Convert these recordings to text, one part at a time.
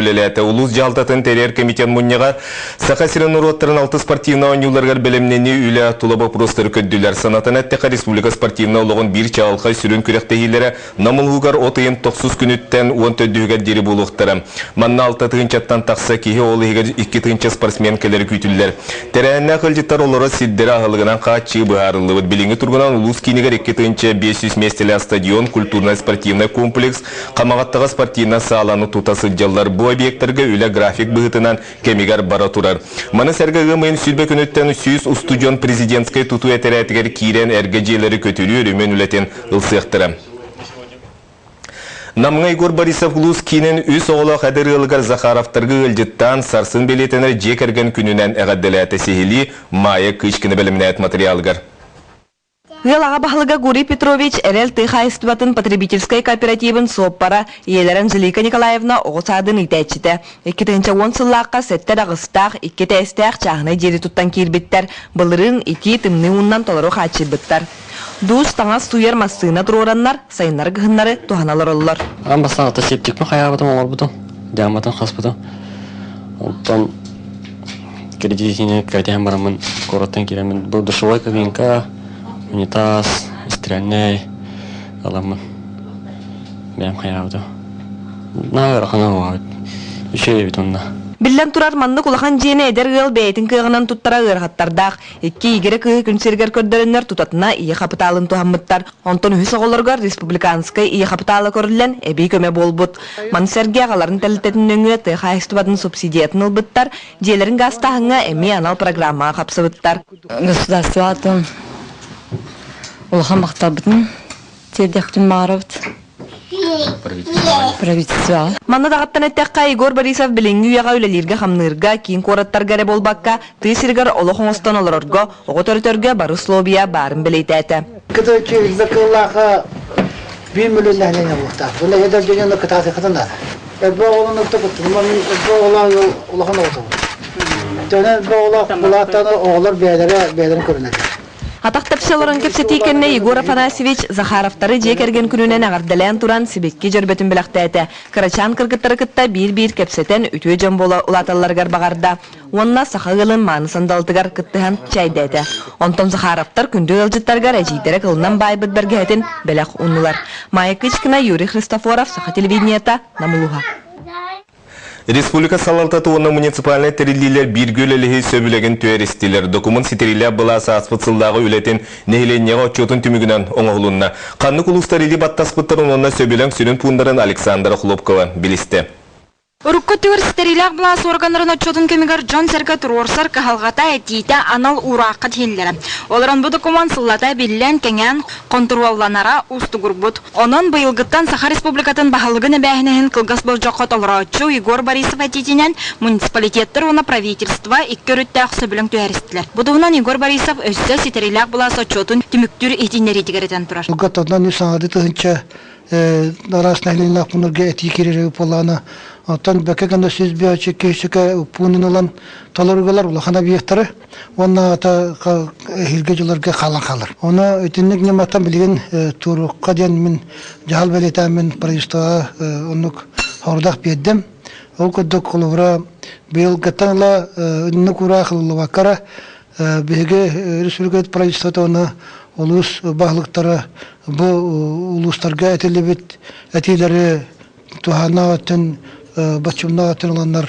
көппілелеті. Улус жалтатын терер комитет мұнняға Сақасырын ұроттарын 6 спортивна ойнуларғар білімнені үйлі тұлабы простыр көдділер. Санатын әттеқа республика спортивна олығын бір чағылға сүрін күректегілері намылғығар отыйын 9 күніттен 14-гер дері болуқтары. Манна 6 тығынчаттан тақса кейі олы егер 2 тығынча спортсмен келер күйтілдер. Тәрәнна қылжыттар олары сиддері ағылығынан қаатчы бұғарылы. Біліңі тұрғынан улус кейінігер 2 тығынча 500 местелі стадион, культурно-спортивный комплекс, қамағаттыға спортивна сағаланы тұтасы жаллар. Бұл объекттерге үлі график бұғытынан кемегер бара тұрар. Маны сәргі ғымайын сүлбе күніттен сүйіз устудион президентскай тұту әтірәтігер кейрен әргежелері көтілі өрімен үлетен ұлсықтыры. Намға Игор Борисов Луз кейінен үс оғылы қадыр ұлығар Захаровтарға ұлжыттан сарсын белетінер жекерген күнінен әғадділі әтесігілі майы күшкіні біліміне әт материалғар. Гылаға бағылыға Гурий Петрович әрел тыйхайыстыбатын потребительской кооперативын соппара елерін Жилика Николаевна оғысадын итәтчіті. 2010 сыллаққа сәттер ағыстақ, 2 тәстәқ чағына жері тұттан кербеттер, бұлырын 2 тымны ұннан толыру қачыбыттар. Дұз таңас суер массына тұрураннар, сайынлар ғыннары туғаналар олылар. Амбасағыта септікпін қаяғытым олар бұдым, дәматын қас бұдым. Онтан кредитіне кәден барамын, қораттан керемін. Бұл дұшылай кабинка, унитаз, стрельный, аламын. Бәм қаяғытым. Нағыр қана оғауыд. Үші бет онна. Биллен турар манны кулахан жені әдер ғыл бәйтін күйіғынан тұттара ғырғаттардақ. Екі егері күйі күнсергер көрдерінлер тұтатына ие қапыталын туғаммыттар. Онтон үхіс оғылырғар республиканскай ие қапыталы көрілен әбей көме бол бұд. Мансерге ағаларын тәлітетін өңі тыға әстібатын субсидиятын ұлбыттар. Желерін ғастағыңа әме анал программа қапсы бұттар. Государствоатын ұлған мақтал бұтын тердектің мағарабыт. Правительство. Манна дағаттан әттәққа Игор Борисов біліңгі үйаға өлелерге қамнырға, кейін қораттар гәрі болбаққа, түйсіргер олы қоңыстан олырырға, оғы төрітөрге бары слобия барын білейті әті. Күті өтчегізді қыллақы 1 миллион әхлене бұлықта. Бұны едер дегенді күтасы қытында. Әбі оғылын ұқты бұттым, әбі оғылан ұлығын ұлды бұд. Төнен әбі оғылақтаны оғылар бәдерін көрінеді. Атақ тәпсілерін кепсеті екенне Егор Афанасьевич Захаровтары жекерген күнінен ағардалайын тұран себекке жүрбетін біліқті әті. Карачан кіргіттары кітта бір кепсетен үтіе жан бола ұлаталарғар бағарда. Онна сақығылын манысындалтығар кіттіған чайды әті. Онтон Захаровтар күнді ұлжыттарғар әжейдері қылынан байбыт бәрге әтін біліқ ұнылар. Майы кішкіна Юрий Христофоров, Саха телевидениета, Намылуға. Республика салалтаты оны муниципальный терилилер биргөлелігі сөбілеген туаристилер. Документ сетерилер бұласы аспытсылдағы үлетін нейленеға отчетын түмігінен оңығылынна. Қанны құлыстар елі баттаспыттарын онына сөбілен сүрін пуындарын Александра Хлопкова білісті. Уруккотугар стерилях блас органнарын отчетын кемигар Джон Серга Турорсар кахалгата этита анал ураққа тхиллері. Оларан бұ документ сыллата білілен кенген контролланара устугурбут. Онын бұйылғыттан Саха Республикатын бағалығын әбәхінен кылгас бұл жоқот оларачу Егор Борисов әтетінен муниципалитеттер оны правительства иккөріттәқ сөбілің түйәрістілер. Бұдығынан Егор Борисов өсті стерилях блас отчетын түміктүр етінері дегеретен тұрар. Нараснаһилиннах пунурга эти кирере полана тан бекеганда сүз биячы кешеке пунун улан таларгалар улахана биектары онна ата хилгежларга халар оны өтүннек нематан билген турукка ден мен жал белета мен происта онук хордах беддем ол коддок коловра бел гатанла нукура хлувакара беге республика происта оны улус бағлықтары бұл улустарға әтелебет әтейлері тухана атын бачымна атын оланар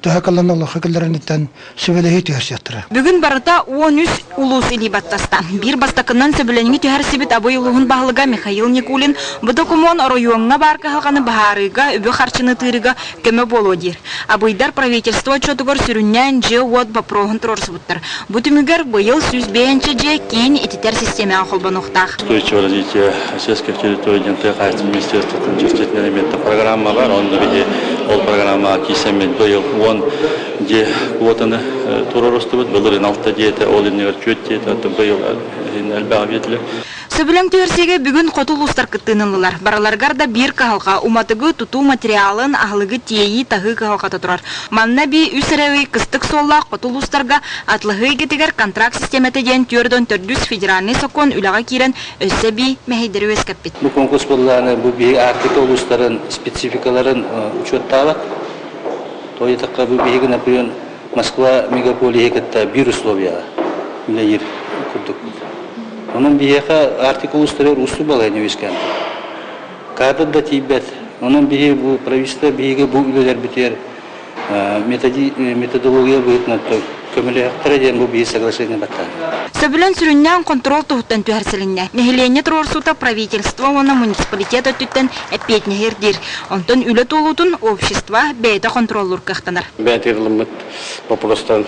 Төхәкаллан Аллаһ хакылларыннан сөбелеһи төһәрсәттәре. Бүген барыта 13 улус илибаттаста. Бир бастакыннан сөбеленги төһәрсибит абый улуһун баһлыга Михаил Никулин бу документ оройонга барка халганы баһарыга үбө харчыны тырыга көмө болодир. Абыйдар правительство чотугор сүрүннән же вот бапрогын турсыбыттыр. Бу түмүгөр быйыл сүз бенче же кен этитер система холбонуктах. Устойчивое развитие сельских территорий НТХ Министерства конституционных элементов программа бар, он виде ол программа кисемет быйыл где квотаны туроросту бит, былырын алты диете, ол инер чөт диете, быйыл элбәг ветле. Сөбілің түйірсеге бүгін қотыл ұстар кыттынылылар. Бараларғар да бір қағалға уматығы тұту материалын ағылығы тейі тағы қағалғата тұрар. Манна би үсірәуі кыстық солла қотыл ұстарға атлығы кетігер контракт системеті ден түрден түрдіс федеральный сокон үліға керен өсі би мәхейдері өскәппет. Бұл конкурс болғаны бұл бейгі артикл ұстарын спецификаларын учетталы. Той таққа бұл бейгі, например, Москва мегаполия кетті бір условияға. Үлі ер күрдік. Onun biheqa artikul ustalar ustu balayını öskəndi. Kadr da tibet. Onun bihe bu pravista bihege bu ülkeler biter. Metodologiya buyutna kömele haqtarajan bu bihe соглашение batta. Сөбілін сүріннен контрол тұхыттан түйәрселінне. Нехилене тұрорсута правительство оны муниципалитет өттіттен әппетіне хердер. Онтын үлі толутын общество бәйті контроллур қықтанар. Бәйтерліміт вопростан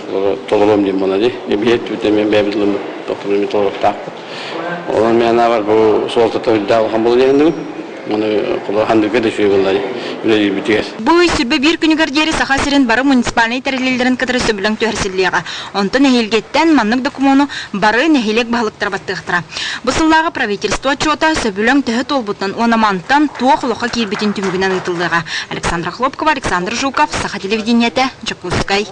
толылым дейм мұна дей. Бейт өтемен бәйбідліміт тоқтырымет толық тақпы. Olan men var bu solta tövdal hambol degендигим. Оны кулы хандыга да шүйгөнләр. Үле битер. Бу сүбе бир күнүгөр дери саха сирен бары муниципальный терилелерин кытыры сөбүлөң төһөрсүллега. Онтон эхилгеттен маннык документу бары нехилек баһалыктар баттыктыра. Бусыллага правительство отчета сөбүлөң төһө толбутан онамантан туохлоха кирбитин түмүгүнөн айтылдыга. Александра Хлопкова, Александр Жуков, Саха телевидениете, Жакускай.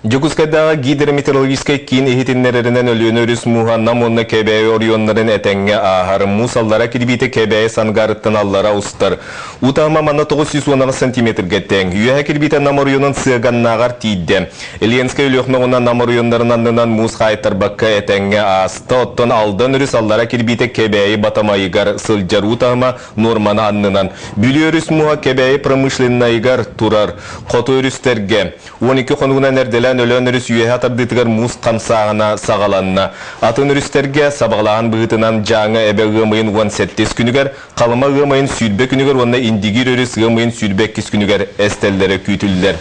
Жокускайдағы гидрометеорологическай кейін ехетінлерінен өліөнөріс мұғанна мұнны кәбәйі орионларын әтәңге ағар мұсаллара кірбейті кәбәйі санғарыттын аллара ұстар. Утағыма манна 910 сантиметрге тәң. Үйәе кірбейті нам орионын сығаннағар тейді. Ильенскай өліқнығына нам орионларын андынан мұз қайттар баққа әтәңге асты. Оттон алдан үріс аллара кірбейті кәбәйі батамайығар сылжар утағыма норманы аннынан. Бүлі өріс мұға кәбәйі промышленнайығар тұрар. Қоты өрістерге. 12 қонуғынан әрделер өлөн өріс үйе атардытығар мұз қамсағына сағаланына. Атын өрістерге сабағлаған бұғытынан жаңы әбе ғымайын 17 күнігер, қалыма ғымайын сүйдбе күнігер, онына индигер өріс ғымайын сүйдбе кіз күнігер әстелдері күйтілдер.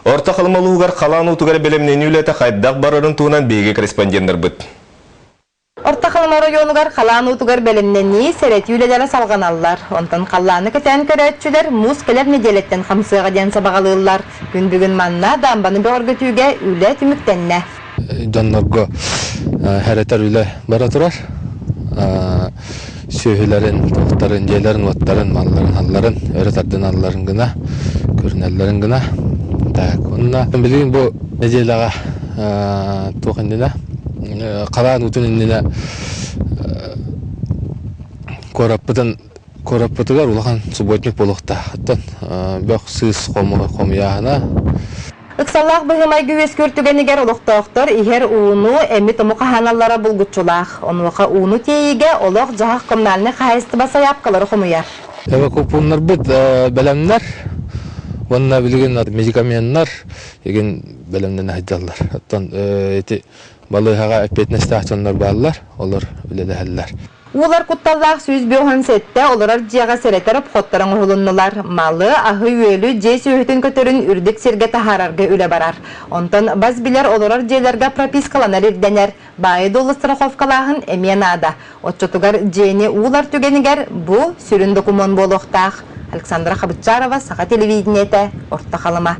Орта қалымалуғар қалан ұтығар бәлемнен үлеті қайдақ барарын туынан бейге корреспонденттер бұд. Орта қалама районугар қалан утугар бәлемнені сәрет үлелері салған алылар. Онтан қаланы кетен көрәтшілер мұз келер неделеттен қамсыға ден сабағалылар. Күн-бүгін манна дамбаны бөргітуге үле түміктенне. Жанларға әрәтер үле бара тұрар. Сөйілерін, тоқтарын, жейлерін, оттарын, малларын, алларын, өрітардын алларын гына, көрінәлерін гына. Онына білген бұл неделаға тоқындына. Қалан утунинне кораппытыгар улахан субботник болохта. Аттан бөк сыз комияна. Ыксаллах быгымай гүвес көртүгенигер олоқтоқтор ихер уunu эми тому каханаллара булгучулах. Онуха уunu тейиге олох жахак комналны хайысты баса япкалары комуяр. Эва купуннар бит белемнер. Онна билген медикаменттер еген белемнен хаҗаллар. Аттан эти балыгаға әпетнесті ақтонлар балылар, олар үлеләһәлләр. Улар кутталлах сүз бөһөн сетте олар жига серетеріп хоттарын улуннылар. Малы ахы өйлü же сөһүтүн көтөрүн үрдік серге тахарарга үле барар. Онтон баз билер олар жерлерге пропискаланар ирденер. Бай долы страховкалахын эменада. Отчотугар жени улар түгенигер бу сүрүн документ болохтах. Александра Хабычарова, Саха телевидениете, Орта қалыма.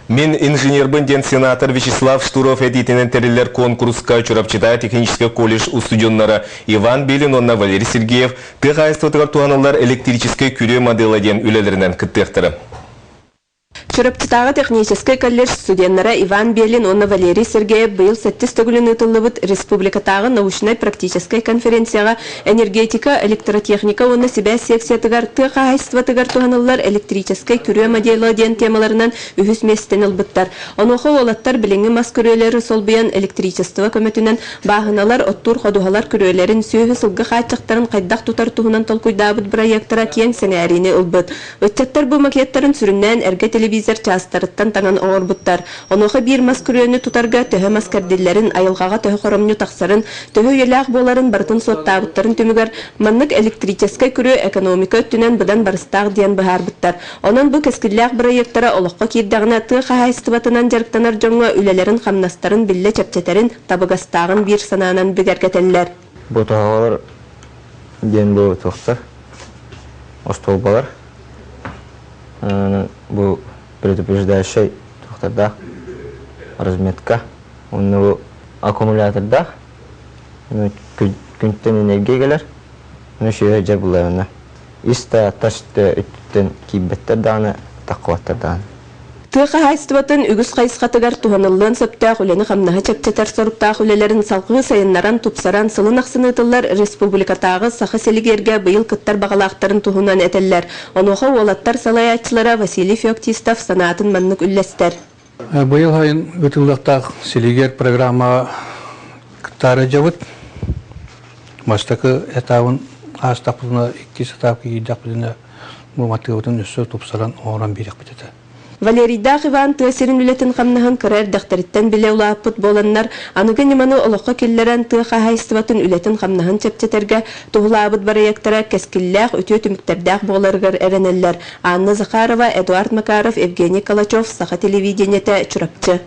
Мен инженербін ден сенатор Вячеслав Штуров әдетінен тәрелер конкурсқа чурапчыта технический колледж студенттары Иван Белин, онна Валерий Сергеев, тығайыстығыр туғанылар электрический күре моделаден үлелерінен күттіқтірі. Чурапчытағы технический колледж студенттары Иван Белин, онна Валерий Сергеев быйыл 7 түгілін ұтылыбыт республикатағы научной-практической конференцияға энергетика, электротехника, онна себя секциятығар тығайыстығыр туғанылар электрический күре моделаден темаларынан үхіс местен ұлбыттар. Онуқы олаттар біліңі мас күрелері сол бұян электричество көмөтінен бағыналар, оттур қодуғалар күрелерін сүйі сылғы қайтчықтарын қайдақ тұтар туғынан толкуйдабыт проекттара кең сенәріне ұлбыт. Өттеттер бұл макеттарын сүріннен әрге телевизор частарыттан таңан оңырбыттар. Онуқы бір мас күрені тұтарға төхі маскардиллерін, айылғаға төхі қоромны тақсарын, төхі елақ боларын бартын соттабыттарын түмігер, маннық электрическай күрі экономика өттінен бұдан барыстақ дейін бұхарбыттар. Онын бұл кәскілләқ проекттары олыққа кейддағына тұғы қағайыстыбатынан жарықтанар жоңға үлелерін қамнастарын білі чәпчетерін табығастағын бір сананан бүгергетелілер. Бұл тұғалар ден бұл тұқтар, остолбалар. Бұл предупреждающий тұқтарда разметка. Оны бұл аккумуляторда күнтен энергия келер. Шөйе жабылайына. Иста ташты үттен кибеттер даны тақуаттар даны. Тыға хайстыбатын үгіз қайысқатығар туғанылын сөптәқ үлені қамнаға чәпчетер сұрыптақ үлелерін салқығы сайынларан тупсаран сылын ақсынытылар республикатағы сақы селигерге бұйыл кыттар бағалақтарын туғынан әтеллер. Онуға олаттар салаятчылара Василий Феоктистов санатын маннық үллестер. Бұйыл хайын өтілдіктақ селигер программа кыттары жабыт. Мастақы әтауын астақпылына 2 сатапы едақпылына мұматтығытын үсі тупсаран оңыран берек бітеді. Валерийда Иван тыасерин үлетін қамнахан кырар дақтариттен біле улааппыт боланнар, анығы неманы олыққа келлерен тыға хайстыватын үлетін қамнахан чепчетерге туғылабыт бараяқтара кәскілләқ өте түміктердәқ боларғар әренеллер. Анна Захарова, Эдуард Макаров, Евгений Калачев, Саха телевидениеті чурапчы.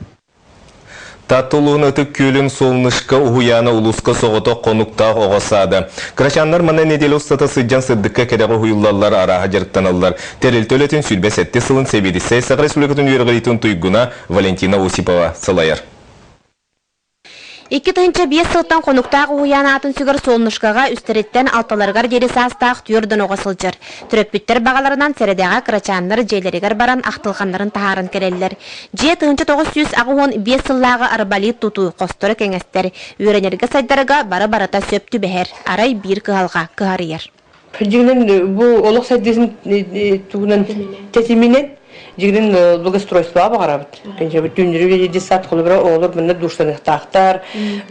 Таттылуын өтіп көлін солнышқа ұхуяны ұлысқа соғыты қонуқтақ оғасады. Крашанлар мана неделі ұстата сыджан сыддыққа кәріғі хуйыллалар араға жарықтаналар. Тәріл төлетін сүлбе сәтті сылын себедісі Сақыр Республикатын үйірғылейтін тұйгына Валентина Осипова салайар. 2-5 сылтан қонуқтағы уянатын сүгір солнышқаға үстереттен алталарғар дері састақ түйірдің оғасылжыр. Түрөппіттер бағаларынан сәредеға қырачанлар жейлерігер баран ақтылғанларын тағарын керелілер. 7-915 сыллағы арбалит тұту қостыры кеңестер. Үйренерге сайдарыға бары-барата сөпті бәхер. Арай бір кығалға кығарыер. Бұл олық сайдесін тәтіменен Жигрин благоустройство бағарабыт. Конечно, түндірі веде сат қолыбыра олар мұнда дұрстанықтақтар,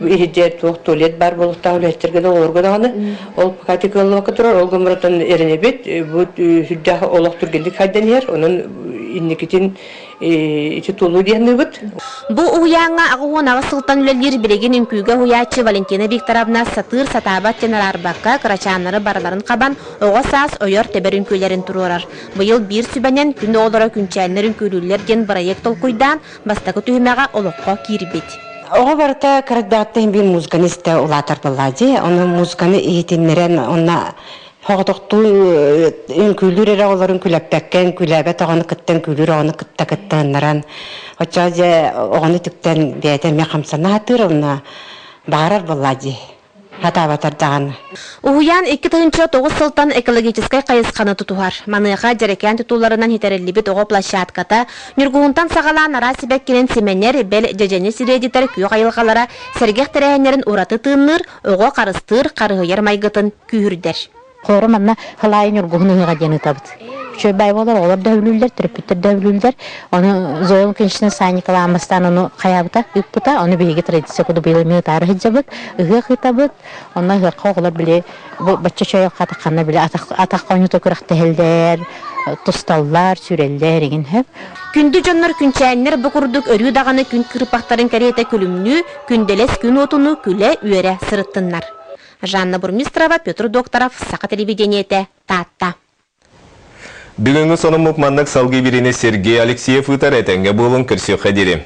ехеде туалет бар болуқтағы үләттергеді оларға дағаны. Ол катекалыға тұрар, ол ғымыратан әрінебет, бұл сүрдіғі олақ түргендік хайдан ер, оның иннекетін ити толу дейінді бұд. Бұл ұяңа ағуын ағы сылтан үлелер біреген үнкүйге ұячы Валентина Викторовна сатыр сатабат женар арбаққа қырачанлары бараларын қабан оға саас ойор тебер үнкүйлерін тұрурар. Бұйыл бір сүбәнен күні олара күнчәлінер үнкүйлілер ден проект олқойдан бастақы түйімеға олыққа кирбет. Оға барыта қарадбағаттың бір музыканисті ұлатар болады. Оны музыканы егетенлерін, оны Хоғдоқту үнкүйлер әрі оларын күләппәккен, күләбәт оғаны күттен күлір, оғаны күтті-күттінлерін. Очазе оғаны түктен бәйден мен қамсана атыр, оны бағарар болады. Хата-батардағаны. Уғуян 2-9 сылтан экологическай қайысқаны тұтуғар. Маныға жарекән тұтуларынан хетерелібет оғы площадката, нүргуғынтан сағалан арасыбәк келен семенер бәл жәжәне сиредитер күй қайылғалара сәргеқ тәрәйінерін ұраты тыыныр, оғы қарыстыр, қарығыяр майғытын күйірдер. Қоры манна халайын үргуғыныңыға дені табыт. Шөй бай болар, олар дәулілдер, түріппеттер дәулілдер. Оны зойлын кеншінің сайникала амастан оны қаябыта, үппіта, оны бейге традиция көді бейлі мені тары хиджабыт, үгі хитабыт. Онна ғырқа оғылар біле, бача шөй қатаққанна біле, атақ қойнуты көріқті хелдер, тұсталлар, сүрелдер, еген хөп. Күнді жоннар күнчәйінлер бұқырдық өрі дағаны күн кірпақтарын кәрейті күлімні, күнделес күн отыны күлі үйері сырыттынлар. Жанна Бурмистрова, Петр Докторов, Сақа телевидениеті, Татта. Бүгінгі соны мұқмандық салғы біріне Сергей Алексеев ұтар әтәңге болын кірсе қадері.